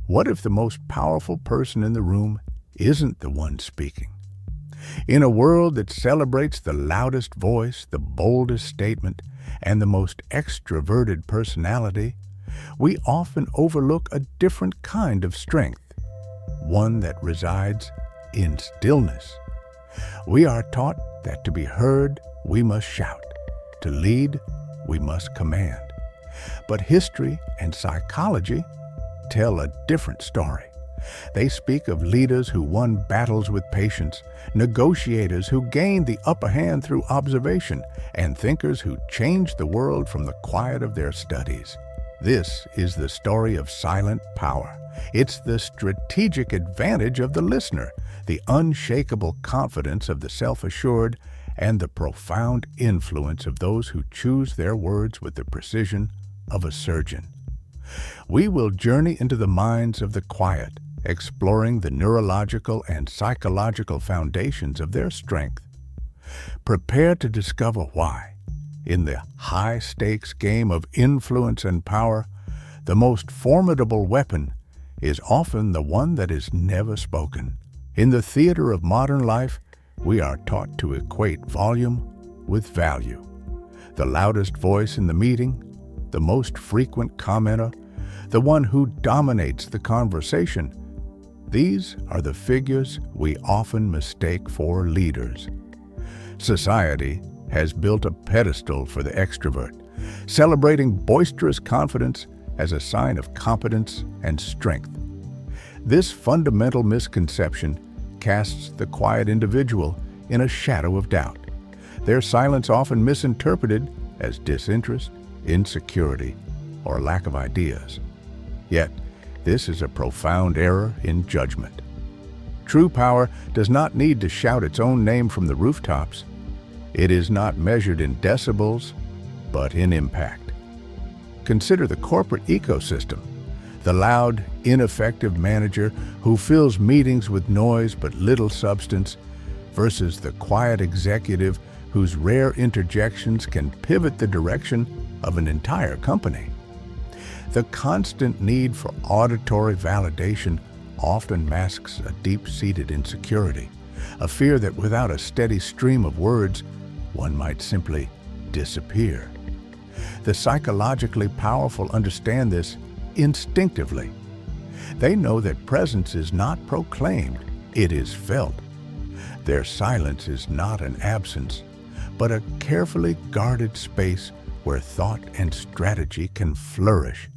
What if the most powerful person in the room isn't the one speaking? In a world that celebrates the loudest voice, the boldest statement, and the most extroverted personality, we often overlook a different kind of strength, one that resides in stillness. We are taught that to be heard, we must shout. To lead, we must command. But history and psychology tell a different story. They speak of leaders who won battles with patience, negotiators who gained the upper hand through observation, and thinkers who changed the world from the quiet of their studies. This is the story of silent power. It's the strategic advantage of the listener, the unshakable confidence of the self-assured, and the profound influence of those who choose their words with the precision of a surgeon. We will journey into the minds of the quiet, exploring the neurological and psychological foundations of their strength. Prepare to discover why, in the high-stakes game of influence and power, the most formidable weapon is often the one that is never spoken. In the theater of modern life, we are taught to equate volume with value. The loudest voice in the meeting, the most frequent commenter, the one who dominates the conversation. These are the figures we often mistake for leaders. Society has built a pedestal for the extrovert, celebrating boisterous confidence as a sign of competence and strength. This fundamental misconception casts the quiet individual in a shadow of doubt, their silence often misinterpreted as disinterest, insecurity, or lack of ideas. Yet, this is a profound error in judgment. True power does not need to shout its own name from the rooftops. It is not measured in decibels, but in impact. Consider the corporate ecosystem, the loud, ineffective manager who fills meetings with noise but little substance, versus the quiet executive whose rare interjections can pivot the direction of an entire company. The constant need for auditory validation often masks a deep-seated insecurity, a fear that without a steady stream of words, one might simply disappear. The psychologically powerful understand this instinctively. They know that presence is not proclaimed, it is felt. Their silence is not an absence, but a carefully guarded space where thought and strategy can flourish,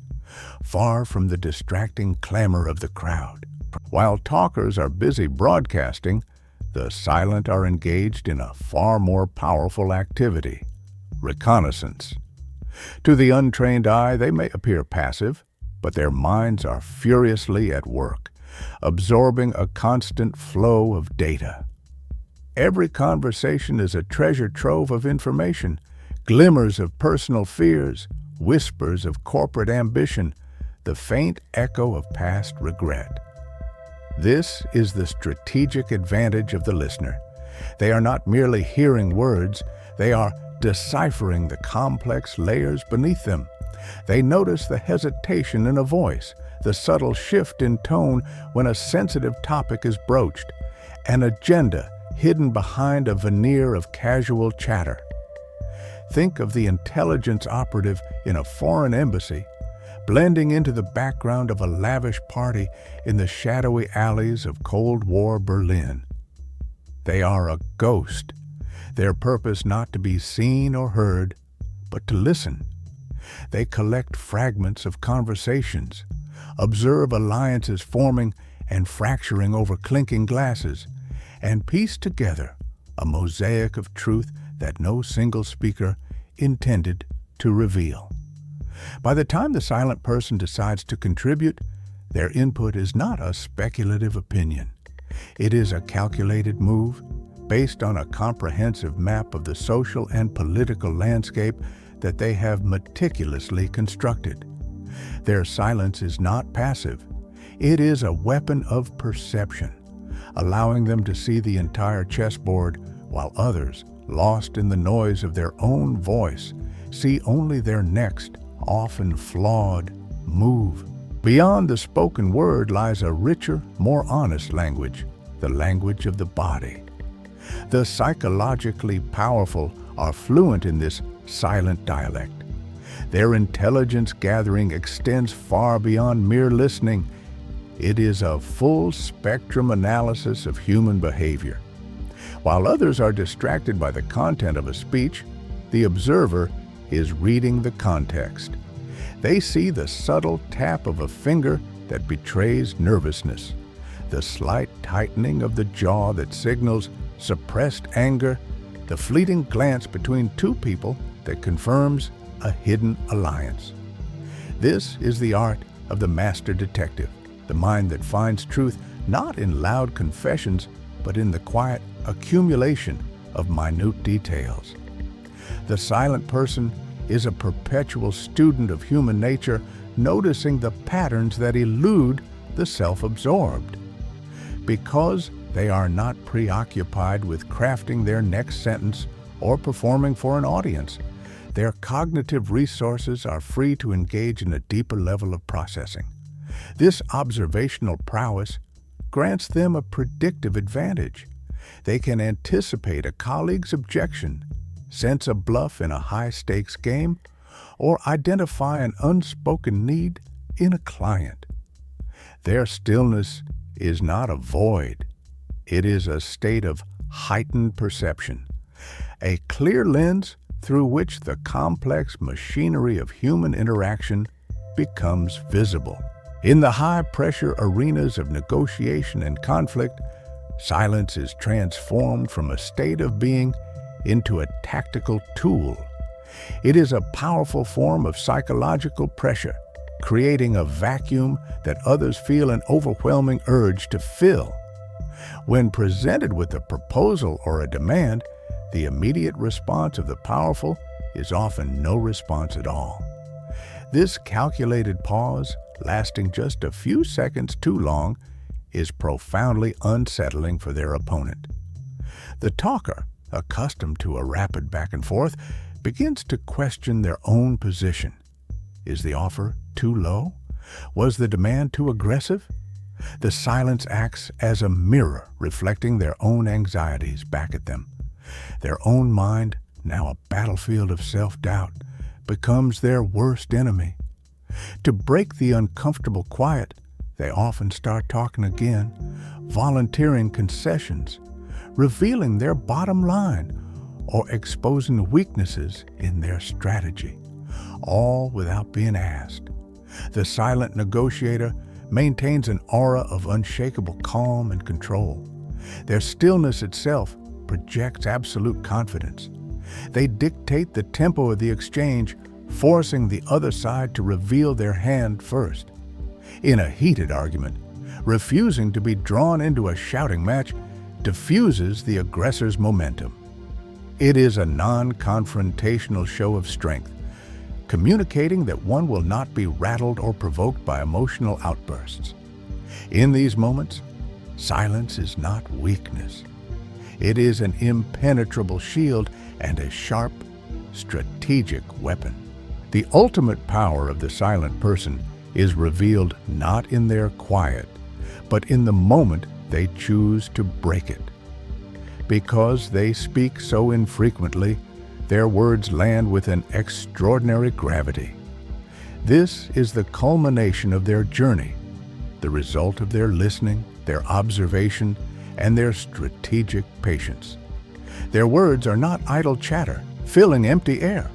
far from the distracting clamor of the crowd. While talkers are busy broadcasting, the silent are engaged in a far more powerful activity, reconnaissance. To the untrained eye, they may appear passive, but their minds are furiously at work, absorbing a constant flow of data. Every conversation is a treasure trove of information, glimmers of personal fears, whispers of corporate ambition, the faint echo of past regret. This is the strategic advantage of the listener. They are not merely hearing words, they are deciphering the complex layers beneath them. They notice the hesitation in a voice, the subtle shift in tone when a sensitive topic is broached, an agenda hidden behind a veneer of casual chatter. Think of the intelligence operative in a foreign embassy, blending into the background of a lavish party in the shadowy alleys of Cold War Berlin. They are a ghost, their purpose not to be seen or heard, but to listen. They collect fragments of conversations, observe alliances forming and fracturing over clinking glasses, and piece together a mosaic of truth that no single speaker intended to reveal. By the time the silent person decides to contribute, their input is not a speculative opinion. It is a calculated move based on a comprehensive map of the social and political landscape that they have meticulously constructed. Their silence is not passive. It is a weapon of perception, allowing them to see the entire chessboard while others, lost in the noise of their own voice, see only their next, often flawed, move. Beyond the spoken word lies a richer, more honest language, the language of the body. The psychologically powerful are fluent in this silent dialect. Their intelligence gathering extends far beyond mere listening. It is a full spectrum analysis of human behavior. While others are distracted by the content of a speech, the observer is reading the context. They see the subtle tap of a finger that betrays nervousness, the slight tightening of the jaw that signals suppressed anger, the fleeting glance between two people that confirms a hidden alliance. This is the art of the master detective, the mind that finds truth not in loud confessions, but in the quiet accumulation of minute details. The silent person is a perpetual student of human nature, noticing the patterns that elude the self-absorbed. Because they are not preoccupied with crafting their next sentence or performing for an audience, their cognitive resources are free to engage in a deeper level of processing. This observational prowess grants them a predictive advantage. They can anticipate a colleague's objection, sense a bluff in a high-stakes game, or identify an unspoken need in a client. Their stillness is not a void. It is a state of heightened perception, a clear lens through which the complex machinery of human interaction becomes visible. In the high-pressure arenas of negotiation and conflict, silence is transformed from a state of being into a tactical tool. It is a powerful form of psychological pressure, creating a vacuum that others feel an overwhelming urge to fill. When presented with a proposal or a demand, the immediate response of the powerful is often no response at all. This calculated pause, lasting just a few seconds too long, is profoundly unsettling for their opponent. The talker, accustomed to a rapid back and forth, begins to question their own position. Is the offer too low? Was the demand too aggressive? The silence acts as a mirror reflecting their own anxieties back at them. Their own mind, now a battlefield of self-doubt, becomes their worst enemy. To break the uncomfortable quiet, they often start talking again, volunteering concessions, revealing their bottom line, or exposing weaknesses in their strategy, all without being asked. The silent negotiator maintains an aura of unshakable calm and control. Their stillness itself projects absolute confidence. They dictate the tempo of the exchange, forcing the other side to reveal their hand first. In a heated argument, refusing to be drawn into a shouting match diffuses the aggressor's momentum. It is a non-confrontational show of strength, communicating that one will not be rattled or provoked by emotional outbursts. In these moments, silence is not weakness. It is an impenetrable shield and a sharp, strategic weapon. The ultimate power of the silent person is revealed not in their quiet, but in the moment they choose to break it. Because they speak so infrequently, their words land with an extraordinary gravity. This is the culmination of their journey, the result of their listening, their observation, and their strategic patience. Their words are not idle chatter, filling empty air.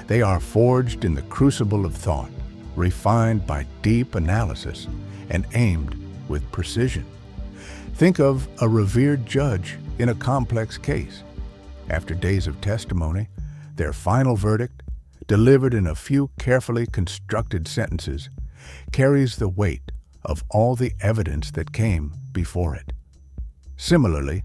They are forged in the crucible of thought, refined by deep analysis, and aimed with precision. Think of a revered judge in a complex case. After days of testimony, their final verdict, delivered in a few carefully constructed sentences, carries the weight of all the evidence that came before it. Similarly,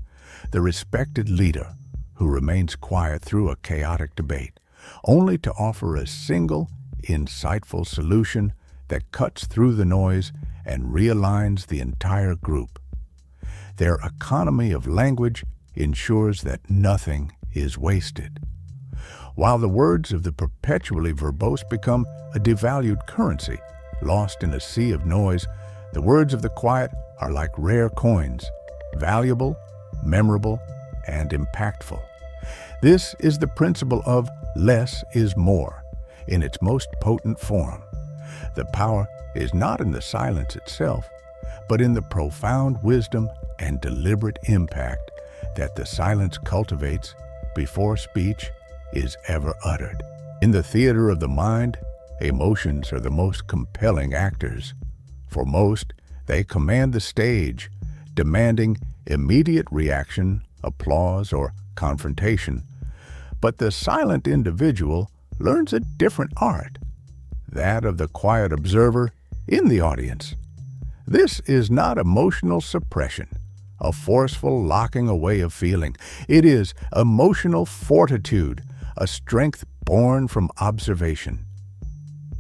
the respected leader who remains quiet through a chaotic debate, only to offer a single, insightful solution that cuts through the noise and realigns the entire group. Their economy of language ensures that nothing is wasted. While the words of the perpetually verbose become a devalued currency, lost in a sea of noise, the words of the quiet are like rare coins, valuable, memorable, and impactful. This is the principle of less is more in its most potent form. The power is not in the silence itself, but in the profound wisdom and deliberate impact that the silence cultivates before speech is ever uttered. In the theater of the mind, emotions are the most compelling actors. For most, they command the stage, demanding immediate reaction, applause, or confrontation. But the silent individual learns a different art, that of the quiet observer in the audience. This is not emotional suppression, a forceful locking away of feeling. It is emotional fortitude, a strength born from observation.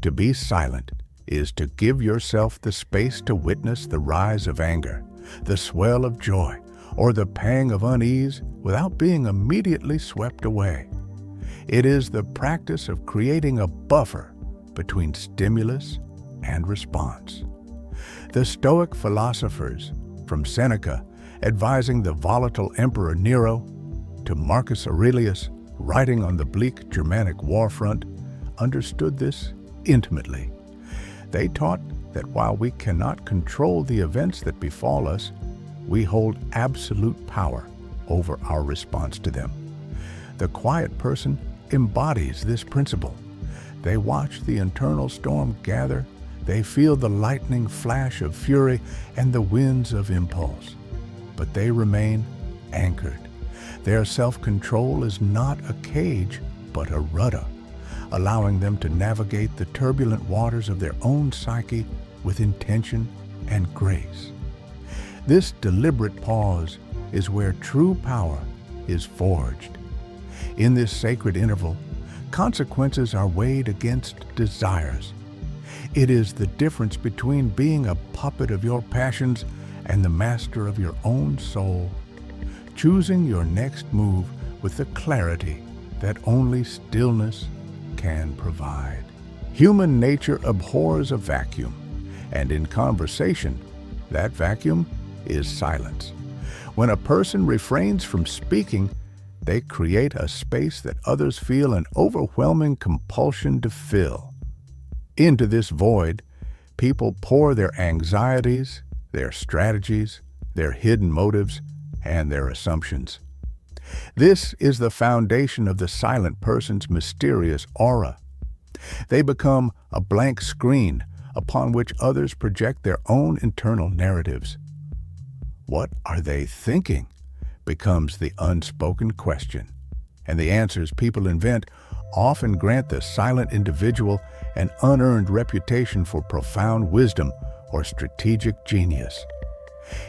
To be silent is to give yourself the space to witness the rise of anger, the swell of joy, or the pang of unease without being immediately swept away. It is the practice of creating a buffer between stimulus and response. The Stoic philosophers, from Seneca advising the volatile Emperor Nero to Marcus Aurelius writing on the bleak Germanic war front, understood this intimately. They taught that while we cannot control the events that befall us, we hold absolute power over our response to them. The quiet person embodies this principle. They watch the internal storm gather, they feel the lightning flash of fury and the winds of impulse, but they remain anchored. Their self-control is not a cage, but a rudder, allowing them to navigate the turbulent waters of their own psyche with intention and grace. This deliberate pause is where true power is forged. In this sacred interval, consequences are weighed against desires. It is the difference between being a puppet of your passions and the master of your own soul, choosing your next move with the clarity that only stillness can provide. Human nature abhors a vacuum, and in conversation, that vacuum is silence. When a person refrains from speaking, they create a space that others feel an overwhelming compulsion to fill. Into this void, people pour their anxieties, their strategies, their hidden motives, and their assumptions. This is the foundation of the silent person's mysterious aura. They become a blank screen upon which others project their own internal narratives. What are they thinking? Becomes the unspoken question, and the answers people invent often grant the silent individual an unearned reputation for profound wisdom or strategic genius.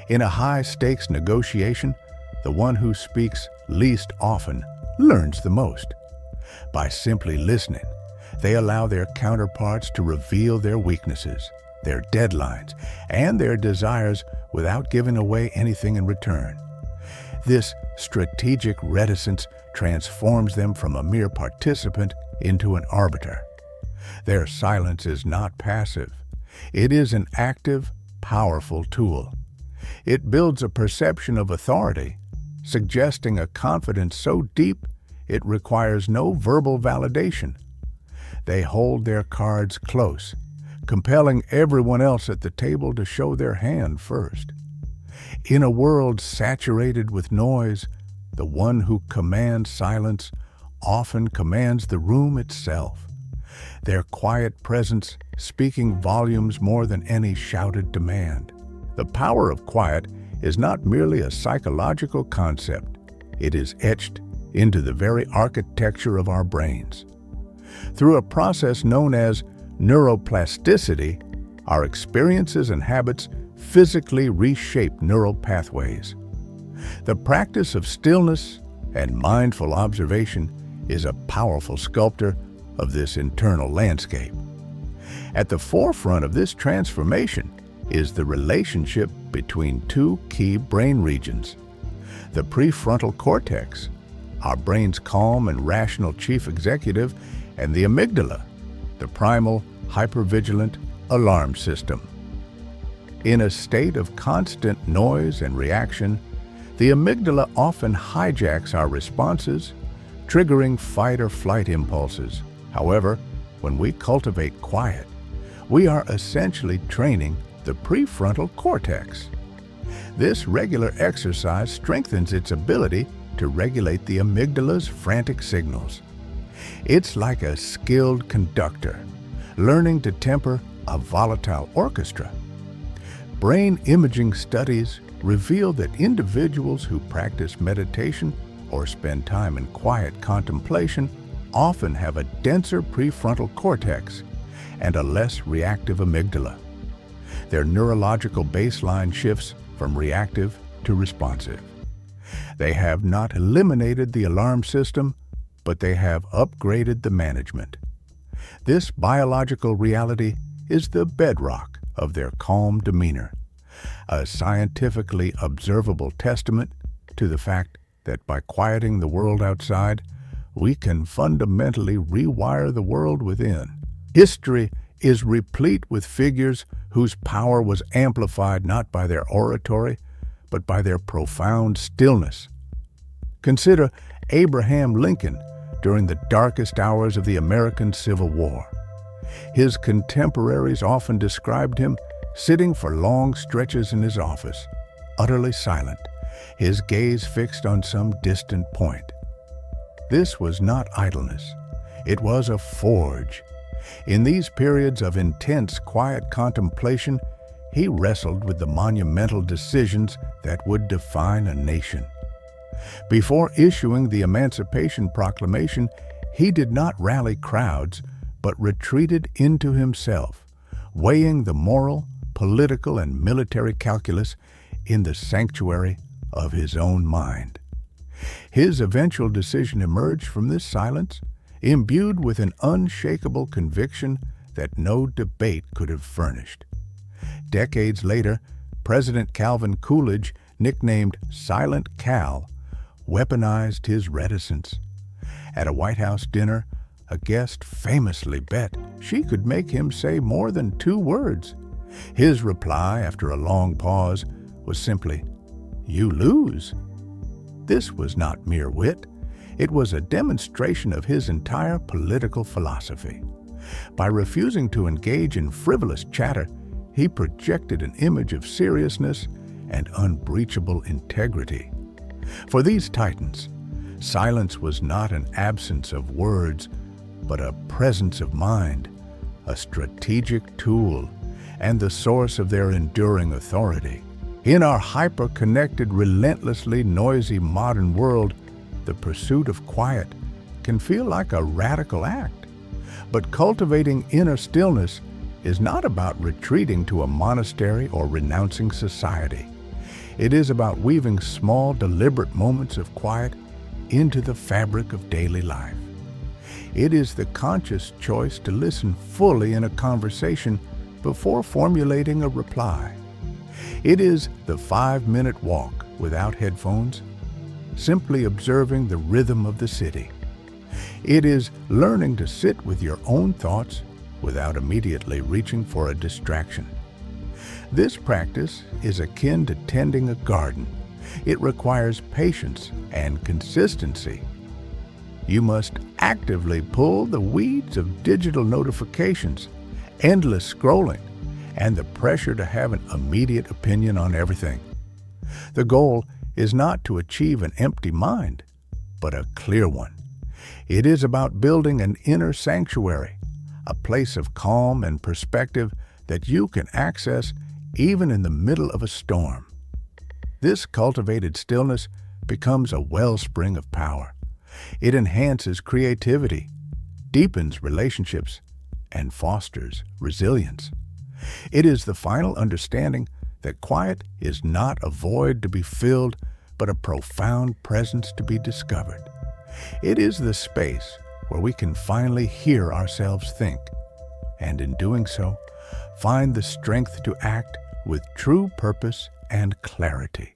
In a high-stakes negotiation, the one who speaks least often learns the most. By simply listening, they allow their counterparts to reveal their weaknesses, their deadlines, and their desires without giving away anything in return. This strategic reticence transforms them from a mere participant into an arbiter. Their silence is not passive. It is an active, powerful tool. It builds a perception of authority, suggesting a confidence so deep it requires no verbal validation. They hold their cards close, compelling everyone else at the table to show their hand first. In a world saturated with noise, the one who commands silence often commands the room itself, their quiet presence speaking volumes more than any shouted demand. The power of quiet is not merely a psychological concept. It is etched into the very architecture of our brains. Through a process known as neuroplasticity, our experiences and habits physically reshape neural pathways. The practice of stillness and mindful observation is a powerful sculptor of this internal landscape. At the forefront of this transformation is the relationship between two key brain regions. The prefrontal cortex, our brain's calm and rational chief executive, and the amygdala, the primal, hypervigilant, alarm system. In a state of constant noise and reaction, the amygdala often hijacks our responses, triggering fight or flight impulses. However, when we cultivate quiet, we are essentially training the prefrontal cortex. This regular exercise strengthens its ability to regulate the amygdala's frantic signals. It's like a skilled conductor, learning to temper a volatile orchestra. Brain imaging studies reveal that individuals who practice meditation or spend time in quiet contemplation often have a denser prefrontal cortex and a less reactive amygdala. Their neurological baseline shifts from reactive to responsive. They have not eliminated the alarm system, but they have upgraded the management. This biological reality is the bedrock of their calm demeanor, a scientifically observable testament to the fact that by quieting the world outside, we can fundamentally rewire the world within. History is replete with figures whose power was amplified not by their oratory, but by their profound stillness. Consider Abraham Lincoln during the darkest hours of the American Civil War. His contemporaries often described him sitting for long stretches in his office, utterly silent, his gaze fixed on some distant point. This was not idleness. It was a forge. In these periods of intense, quiet contemplation, he wrestled with the monumental decisions that would define a nation. Before issuing the Emancipation Proclamation, he did not rally crowds, but retreated into himself, weighing the moral, political, and military calculus in the sanctuary of his own mind. His eventual decision emerged from this silence, imbued with an unshakable conviction that no debate could have furnished. Decades later, President Calvin Coolidge, nicknamed Silent Cal, weaponized his reticence. At a White House dinner, a guest famously bet she could make him say more than 2 words. His reply, after a long pause, was simply, "You lose." This was not mere wit. It was a demonstration of his entire political philosophy. By refusing to engage in frivolous chatter, he projected an image of seriousness and unbreachable integrity. For these titans, silence was not an absence of words, but a presence of mind, a strategic tool, and the source of their enduring authority. In our hyper-connected, relentlessly noisy modern world, the pursuit of quiet can feel like a radical act. But cultivating inner stillness is not about retreating to a monastery or renouncing society. It is about weaving small, deliberate moments of quiet into the fabric of daily life. It is the conscious choice to listen fully in a conversation before formulating a reply. It is the 5-minute walk without headphones, simply observing the rhythm of the city. It is learning to sit with your own thoughts without immediately reaching for a distraction. This practice is akin to tending a garden. It requires patience and consistency. You must actively pull the weeds of digital notifications, endless scrolling, and the pressure to have an immediate opinion on everything. The goal is not to achieve an empty mind, but a clear one. It is about building an inner sanctuary, a place of calm and perspective that you can access even in the middle of a storm. This cultivated stillness becomes a wellspring of power. It enhances creativity, deepens relationships, and fosters resilience. It is the final understanding that quiet is not a void to be filled, but a profound presence to be discovered. It is the space where we can finally hear ourselves think, and in doing so, find the strength to act with true purpose and clarity.